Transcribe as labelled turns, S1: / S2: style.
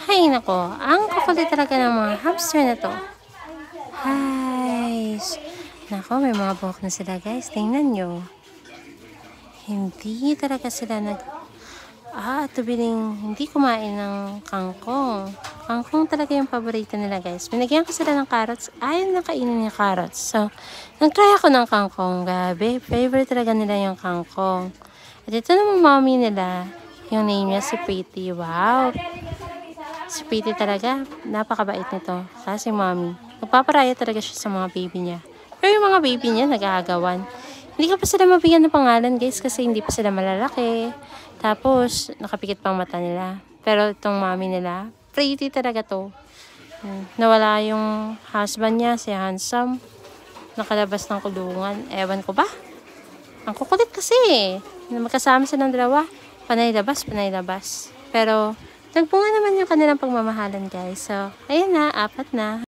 S1: Hay nako, ang kukulit talaga ng mga hamster na to. Hay, nako, may mga buhok na sila guys. Tingnan nyo. Hindi talaga sila tubiling hindi kumain ng kangkong. Kangkong talaga yung paborito nila guys. Binigyan ko sila ng carrots. Ayaw na kainin yung carrots. So, nag-try ako ng kangkong. Gabi, favorite talaga nila yung kangkong. At ito naman mommy nila. Yung name niya si Pretty. Wow! Si Pretty talaga. Napakabait nito. Kasi mommy. Magpaparaya talaga siya sa mga baby niya. Pero yung mga baby niya nag-aagawan. Hindi ka pa sila mabigyan ng pangalan guys kasi hindi pa sila malalaki. Tapos, nakapikit pang mata nila. Pero itong mommy nila, pretty talaga to. Nawala yung husband niya, si Handsome. Nakalabas ng kulungan. Ewan ko ba? Ang kukulit kasi. Magkasama silang dalawa. Panay labas, panay labas. Pero, nagbunga naman yung kanilang pagmamahalan guys. So, ayan na, 4 na.